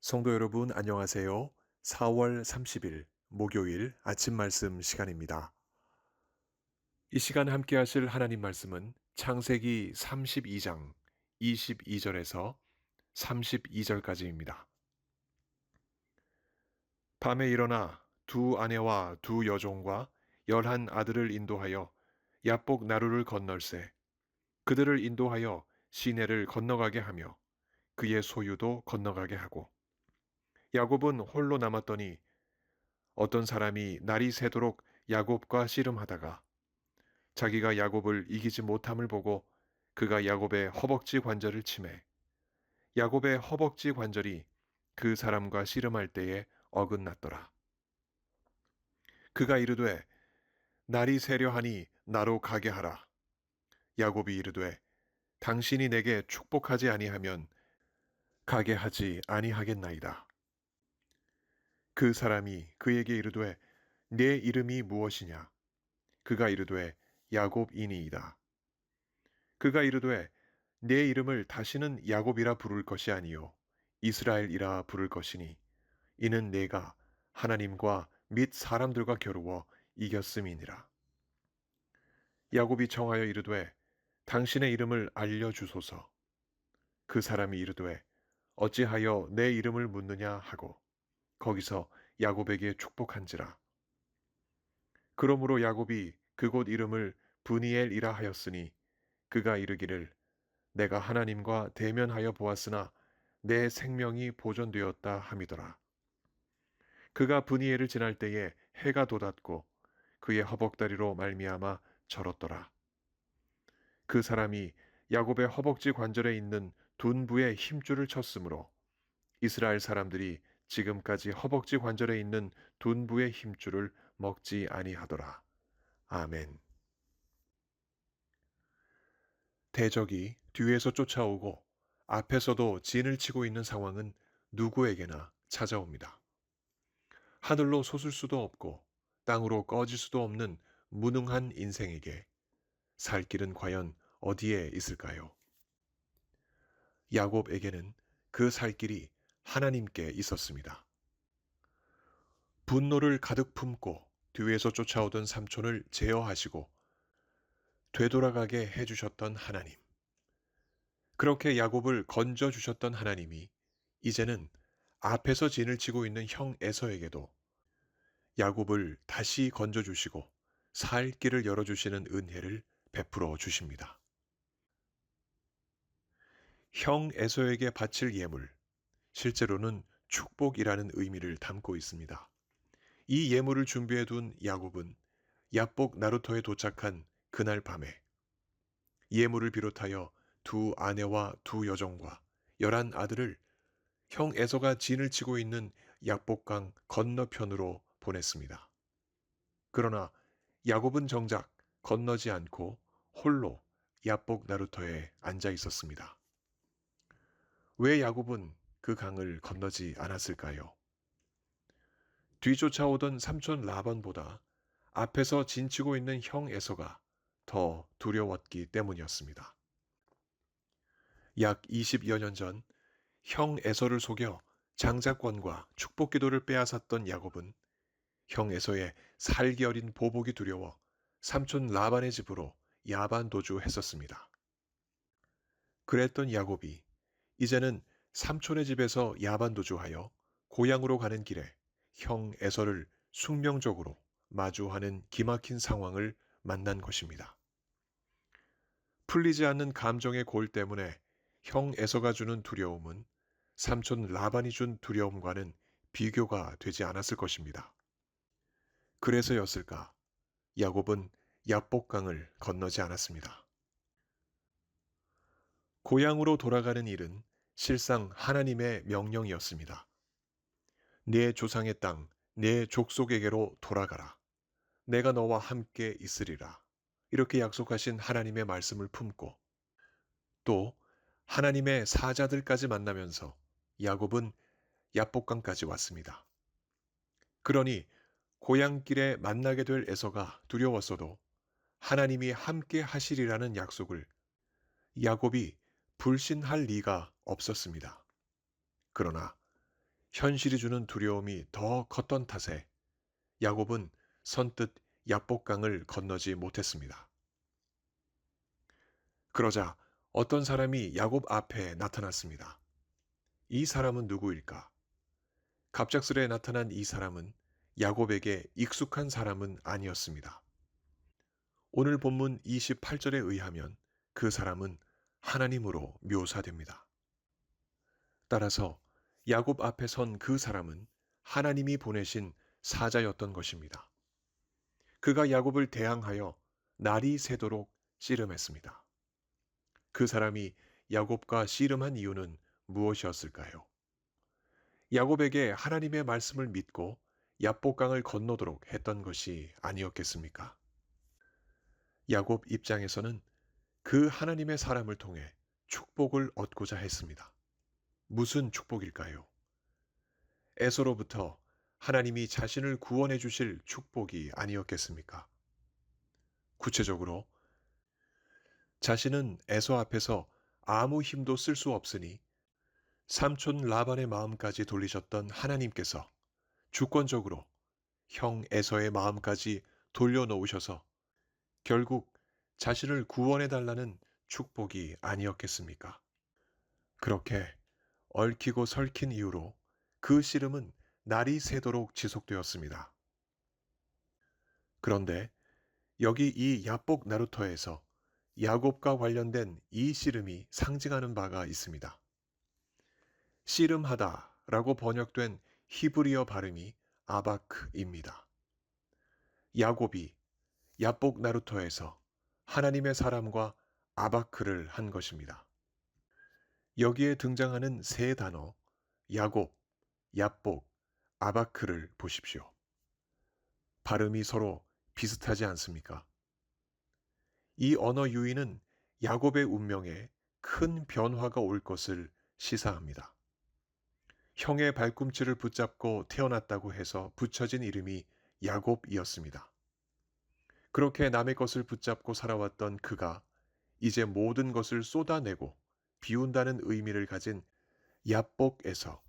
성도 여러분, 안녕하세요. 4월 30일 목요일 아침 말씀 시간입니다. 이 시간 함께 하실 하나님 말씀은 창세기 32장 22절에서 32절까지입니다. 밤에 일어나 두 아내와 두 여종과 11 아들을 인도하여 야복 나루를 건널세. 그들을 인도하여 시내를 건너가게 하며 그의 소유도 건너가게 하고, 야곱은 홀로 남았더니 어떤 사람이 날이 새도록 야곱과 씨름하다가 자기가 야곱을 이기지 못함을 보고 그가 야곱의 허벅지 관절을 치매 야곱의 허벅지 관절이 그 사람과 씨름할 때에 어긋났더라. 그가 이르되 날이 새려하니 나로 가게 하라. 야곱이 이르되 당신이 내게 축복하지 아니하면 가게 하지 아니하겠나이다. 그 사람이 그에게 이르되 내 이름이 무엇이냐? 그가 이르되 야곱이니이다. 그가 이르되 내 이름을 다시는 야곱이라 부를 것이 아니요 이스라엘이라 부를 것이니 이는 내가 하나님과 및 사람들과 겨루어 이겼음이니라. 야곱이 청하여 이르되 당신의 이름을 알려 주소서. 그 사람이 이르되 어찌하여 내 이름을 묻느냐 하고 거기서 야곱에게 축복한지라. 그러므로 야곱이 그곳 이름을 브니엘이라 하였으니 그가 이르기를 내가 하나님과 대면하여 보았으나 내 생명이 보존되었다 함이더라. 그가 브니엘을 지날 때에 해가 돋았고 그의 허벅다리로 말미암아 절었더라. 그 사람이 야곱의 허벅지 관절에 있는 둔부에 힘줄을 쳤으므로 이스라엘 사람들이 지금까지 허벅지 관절에 있는 둔부의 힘줄을 먹지 아니하더라. 아멘. 대적이 뒤에서 쫓아오고 앞에서도 진을 치고 있는 상황은 누구에게나 찾아옵니다. 하늘로 솟을 수도 없고 땅으로 꺼질 수도 없는 무능한 인생에게 살 길은 과연 어디에 있을까요? 야곱에게는 그 살 길이 하나님께 있었습니다. 분노를 가득 품고 뒤에서 쫓아오던 삼촌을 제어하시고 되돌아가게 해주셨던 하나님. 그렇게 야곱을 건져주셨던 하나님이 이제는 앞에서 진을 치고 있는 형 에서에게도 야곱을 다시 건져주시고 살 길을 열어주시는 은혜를 베풀어 주십니다. 형 에서에게 바칠 예물, 실제로는 축복이라는 의미를 담고 있습니다. 이 예물을 준비해 둔 야곱은 야복 나루터에 도착한 그날 밤에 예물을 비롯하여 두 아내와 두 여종과 11 아들을 형 에서가 진을 치고 있는 야복강 건너편으로 보냈습니다. 그러나 야곱은 정작 건너지 않고 홀로 야복 나루터에 앉아 있었습니다. 왜 야곱은 그 강을 건너지 않았을까요? 뒤쫓아오던 삼촌 라반보다 앞에서 진치고 있는 형 에서가 더 두려웠기 때문이었습니다. 약 20여 년 전 형 에서를 속여 장자권과 축복 기도를 빼앗았던 야곱은 형 에서의 살기 어린 보복이 두려워 삼촌 라반의 집으로 야반 도주했었습니다. 그랬던 야곱이 이제는 삼촌의 집에서 야반 도주하여 고향으로 가는 길에 형 에서를 숙명적으로 마주하는 기막힌 상황을 만난 것입니다. 풀리지 않는 감정의 골 때문에 형 에서가 주는 두려움은 삼촌 라반이 준 두려움과는 비교가 되지 않았을 것입니다. 그래서였을까? 야곱은 야복강을 건너지 않았습니다. 고향으로 돌아가는 일은 실상 하나님의 명령이었습니다. 내 조상의 땅, 내 족속에게로 돌아가라. 내가 너와 함께 있으리라. 이렇게 약속하신 하나님의 말씀을 품고 또 하나님의 사자들까지 만나면서 야곱은 야복강까지 왔습니다. 그러니 고향길에 만나게 될 에서가 두려웠어도 하나님이 함께 하시리라는 약속을 야곱이 불신할 리가 없었습니다. 그러나 현실이 주는 두려움이 더 컸던 탓에 야곱은 선뜻 야복강을 건너지 못했습니다. 그러자 어떤 사람이 야곱 앞에 나타났습니다. 이 사람은 누구일까? 갑작스레 나타난 이 사람은 야곱에게 익숙한 사람은 아니었습니다. 오늘 본문 28절에 의하면 그 사람은 하나님으로 묘사됩니다. 따라서 야곱 앞에 선 그 사람은 하나님이 보내신 사자였던 것입니다. 그가 야곱을 대항하여 날이 새도록 씨름했습니다. 그 사람이 야곱과 씨름한 이유는 무엇이었을까요? 야곱에게 하나님의 말씀을 믿고 야복강을 건너도록 했던 것이 아니었겠습니까? 야곱 입장에서는 그 하나님의 사람을 통해 축복을 얻고자 했습니다. 무슨 축복일까요? 에서로부터 하나님이 자신을 구원해 주실 축복이 아니었겠습니까? 구체적으로 자신은 에서 앞에서 아무 힘도 쓸 수 없으니 삼촌 라반의 마음까지 돌리셨던 하나님께서 주권적으로 형 에서의 마음까지 돌려놓으셔서 결국 자신을 구원해 달라는 축복이 아니었겠습니까? 그렇게 얽히고 설킨 이유로 그 씨름은 날이 새도록 지속되었습니다. 그런데 여기 이 야복 나루터에서 야곱과 관련된 이 씨름이 상징하는 바가 있습니다. 씨름하다라고 번역된 히브리어 발음이 아바크입니다. 야곱이 야복 나루터에서 하나님의 사람과 아바크를 한 것입니다. 여기에 등장하는 세 단어 야곱, 야복, 아바크를 보십시오. 발음이 서로 비슷하지 않습니까? 이 언어 유희는 야곱의 운명에 큰 변화가 올 것을 시사합니다. 형의 발꿈치를 붙잡고 태어났다고 해서 붙여진 이름이 야곱이었습니다. 그렇게 남의 것을 붙잡고 살아왔던 그가 이제 모든 것을 쏟아내고 비운다는 의미를 가진 야복에서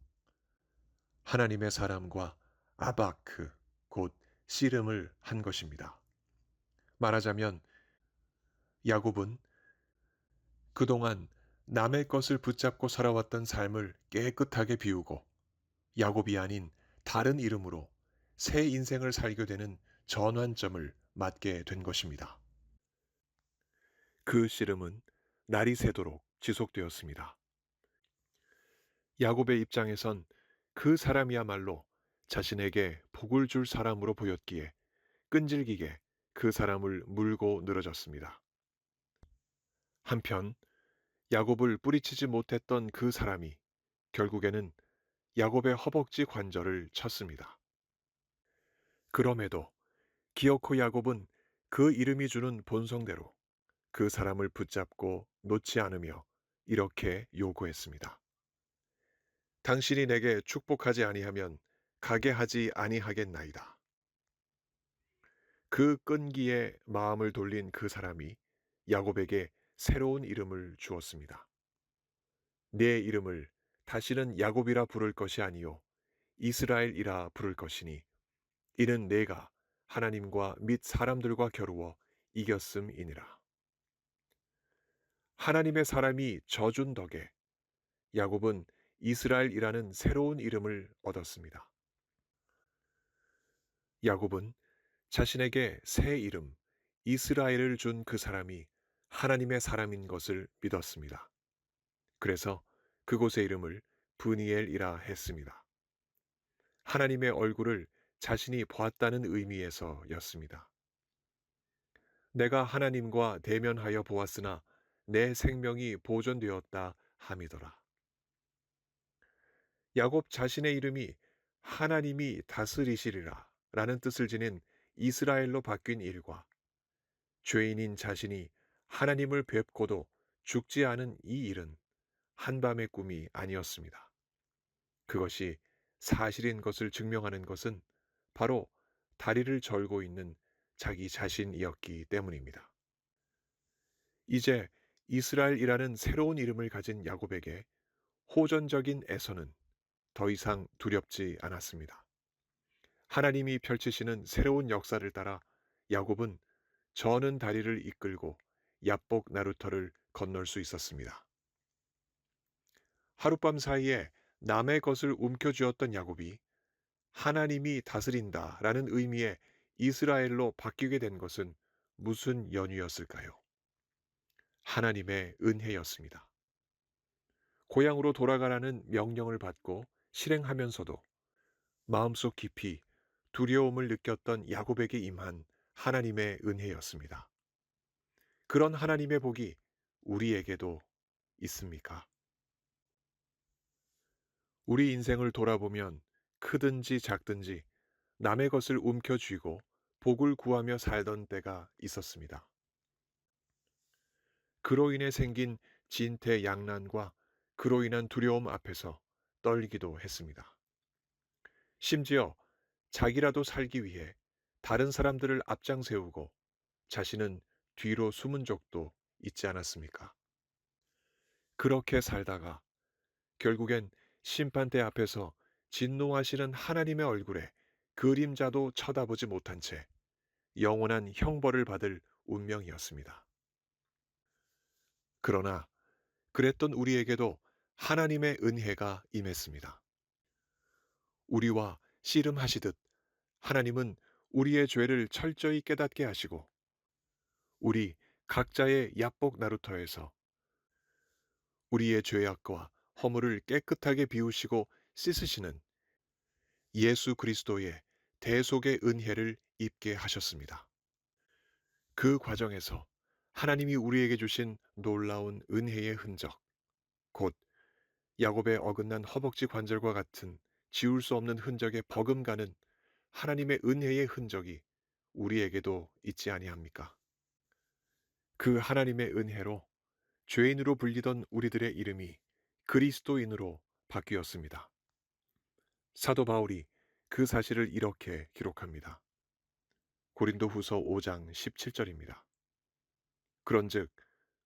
하나님의 사람과 아바크, 곧 씨름을 한 것입니다. 말하자면 야곱은 그동안 남의 것을 붙잡고 살아왔던 삶을 깨끗하게 비우고 야곱이 아닌 다른 이름으로 새 인생을 살게 되는 전환점을 맞게 된 것입니다. 그 씨름은 날이 새도록 지속되었습니다. 야곱의 입장에선 그 사람이야말로 자신에게 복을 줄 사람으로 보였기에 끈질기게 그 사람을 물고 늘어졌습니다. 한편 야곱을 뿌리치지 못했던 그 사람이 결국에는 야곱의 허벅지 관절을 쳤습니다. 그럼에도 기어코 야곱은 그 이름이 주는 본성대로 그 사람을 붙잡고 놓지 않으며 이렇게 요구했습니다. 당신이 내게 축복하지 아니하면 가게 하지 아니하겠나이다. 그 끈기에 마음을 돌린 그 사람이 야곱에게 새로운 이름을 주었습니다. 내 이름을 다시는 야곱이라 부를 것이 아니요 이스라엘이라 부를 것이니 이는 내가 하나님과 및 사람들과 겨루어 이겼음이니라. 하나님의 사람이 져준 덕에 야곱은 이스라엘이라는 새로운 이름을 얻었습니다. 야곱은 자신에게 새 이름 이스라엘을 준 그 사람이 하나님의 사람인 것을 믿었습니다. 그래서 그곳의 이름을 브니엘이라 했습니다. 하나님의 얼굴을 자신이 보았다는 의미에서였습니다. 내가 하나님과 대면하여 보았으나 내 생명이 보존되었다 함이더라. 야곱 자신의 이름이 하나님이 다스리시리라 라는 뜻을 지닌 이스라엘로 바뀐 일과 죄인인 자신이 하나님을 뵙고도 죽지 않은 이 일은 한밤의 꿈이 아니었습니다. 그것이 사실인 것을 증명하는 것은 바로 다리를 절고 있는 자기 자신이었기 때문입니다. 이제 이스라엘이라는 새로운 이름을 가진 야곱에게 호전적인 에서는 더 이상 두렵지 않았습니다. 하나님이 펼치시는 새로운 역사를 따라 야곱은 저는 다리를 이끌고 야복 나루터를 건널 수 있었습니다. 하룻밤 사이에 남의 것을 움켜쥐었던 야곱이 하나님이 다스린다라는 의미의 이스라엘로 바뀌게 된 것은 무슨 연유였을까요? 하나님의 은혜였습니다. 고향으로 돌아가라는 명령을 받고 실행하면서도 마음속 깊이 두려움을 느꼈던 야곱에게 임한 하나님의 은혜였습니다. 그런 하나님의 복이 우리에게도 있습니까? 우리 인생을 돌아보면 크든지 작든지 남의 것을 움켜쥐고 복을 구하며 살던 때가 있었습니다. 그로 인해 생긴 진퇴양난과 그로 인한 두려움 앞에서 떨기도 했습니다. 심지어 자기라도 살기 위해 다른 사람들을 앞장 세우고 자신은 뒤로 숨은 적도 있지 않았습니까? 그렇게 살다가 결국엔 심판대 앞에서 진노하시는 하나님의 얼굴에 그림자도 쳐다보지 못한 채 영원한 형벌을 받을 운명이었습니다. 그러나 그랬던 우리에게도 하나님의 은혜가 임했습니다. 우리와 씨름하시듯 하나님은 우리의 죄를 철저히 깨닫게 하시고 우리 각자의 야복 나루터에서 우리의 죄악과 허물을 깨끗하게 비우시고 씻으시는 예수 그리스도의 대속의 은혜를 입게 하셨습니다. 그 과정에서 하나님이 우리에게 주신 놀라운 은혜의 흔적, 곧 야곱의 어긋난 허벅지 관절과 같은 지울 수 없는 흔적에 버금가는 하나님의 은혜의 흔적이 우리에게도 있지 아니합니까? 그 하나님의 은혜로 죄인으로 불리던 우리들의 이름이 그리스도인으로 바뀌었습니다. 사도 바울이 그 사실을 이렇게 기록합니다. 고린도후서 5장 17절입니다. 그런즉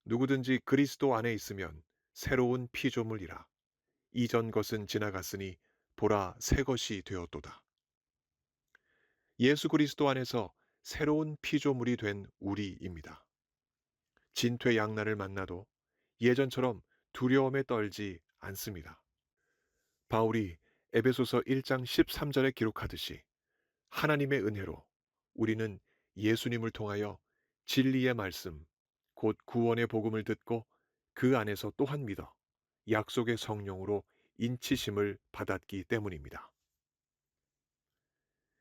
누구든지 그리스도 안에 있으면 새로운 피조물이라 이전 것은 지나갔으니 보라 새 것이 되었도다. 예수 그리스도 안에서 새로운 피조물이 된 우리입니다. 진퇴양난을 만나도 예전처럼 두려움에 떨지 않습니다. 바울이 에베소서 1장 13절에 기록하듯이 하나님의 은혜로 우리는 예수님을 통하여 진리의 말씀, 곧 구원의 복음을 듣고 그 안에서 또한 믿어 약속의 성령으로 인치심을 받았기 때문입니다.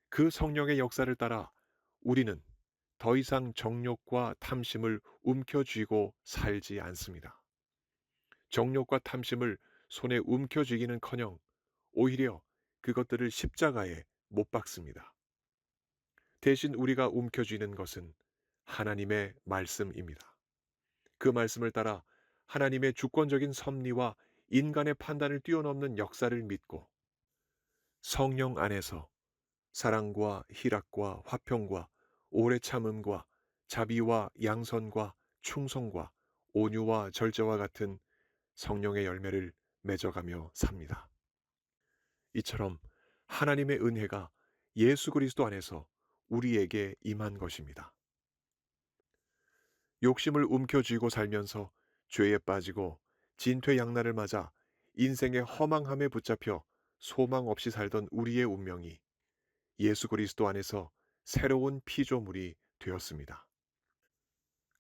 그 성령의 역사를 따라 우리는 더 이상 정욕과 탐심을 움켜쥐고 살지 않습니다. 정욕과 탐심을 손에 움켜쥐기는커녕 오히려 그것들을 십자가에 못 박습니다. 대신 우리가 움켜쥐는 것은 하나님의 말씀입니다. 그 말씀을 따라 하나님의 주권적인 섭리와 인간의 판단을 뛰어넘는 역사를 믿고 성령 안에서 사랑과 희락과 화평과 오래 참음과 자비와 양선과 충성과 온유와 절제와 같은 성령의 열매를 맺어가며 삽니다. 이처럼 하나님의 은혜가 예수 그리스도 안에서 우리에게 임한 것입니다. 욕심을 움켜쥐고 살면서 죄에 빠지고 진퇴양난을 맞아 인생의 허망함에 붙잡혀 소망 없이 살던 우리의 운명이 예수 그리스도 안에서 새로운 피조물이 되었습니다.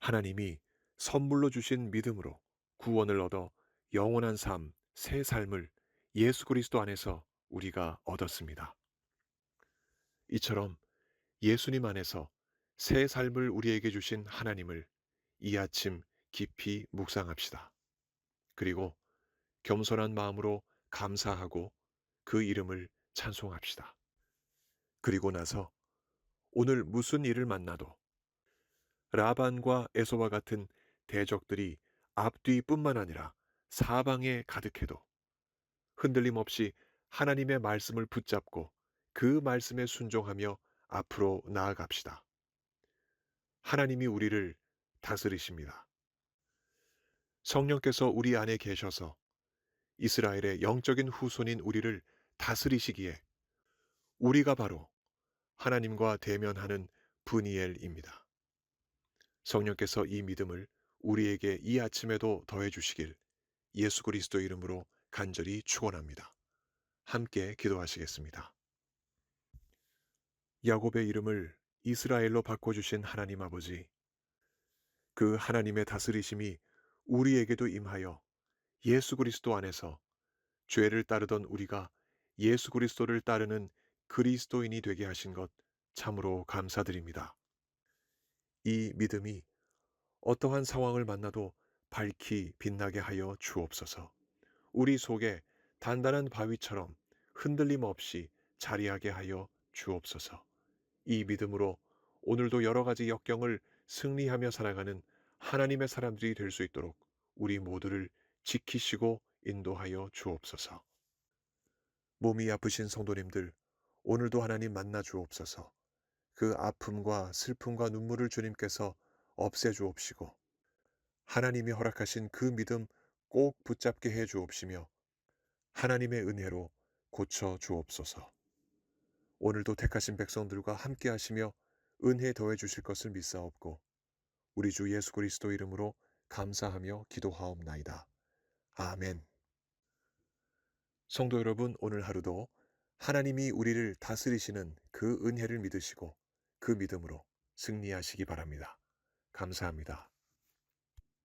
하나님이 선물로 주신 믿음으로 구원을 얻어 영원한 삶, 새 삶을 예수 그리스도 안에서 우리가 얻었습니다. 이처럼 예수님 안에서 새 삶을 우리에게 주신 하나님을 이 아침 깊이 묵상합시다. 그리고 겸손한 마음으로 감사하고 그 이름을 찬송합시다. 그리고 나서 오늘 무슨 일을 만나도 라반과 에서와 같은 대적들이 앞뒤뿐만 아니라 사방에 가득해도 흔들림 없이 하나님의 말씀을 붙잡고 그 말씀에 순종하며 앞으로 나아갑시다. 하나님이 우리를 다스리십니다. 성령께서 우리 안에 계셔서 이스라엘의 영적인 후손인 우리를 다스리시기에 우리가 바로 하나님과 대면하는 브니엘입니다. 성령께서 이 믿음을 우리에게 이 아침에도 더해 주시길 예수 그리스도 이름으로 간절히 축원합니다. 함께 기도하시겠습니다. 야곱의 이름을 이스라엘로 바꿔주신 하나님 아버지, 그 하나님의 다스리심이 우리에게도 임하여 예수 그리스도 안에서 죄를 따르던 우리가 예수 그리스도를 따르는 그리스도인이 되게 하신 것 참으로 감사드립니다. 이 믿음이 어떠한 상황을 만나도 밝히 빛나게 하여 주옵소서. 우리 속에 단단한 바위처럼 흔들림 없이 자리하게 하여 주옵소서. 이 믿음으로 오늘도 여러 가지 역경을 승리하며 살아가는 하나님의 사람들이 될 수 있도록 우리 모두를 지키시고 인도하여 주옵소서. 몸이 아프신 성도님들, 오늘도 하나님 만나 주옵소서. 그 아픔과 슬픔과 눈물을 주님께서 없애 주옵시고 하나님이 허락하신 그 믿음 꼭 붙잡게 해 주옵시며 하나님의 은혜로 고쳐 주옵소서. 오늘도 택하신 백성들과 함께 하시며 은혜 더해 주실 것을 믿사옵고 우리 주 예수 그리스도 이름으로 감사하며 기도하옵나이다. 아멘. 성도 여러분, 오늘 하루도 하나님이 우리를 다스리시는 그 은혜를 믿으시고 그 믿음으로 승리하시기 바랍니다. 감사합니다.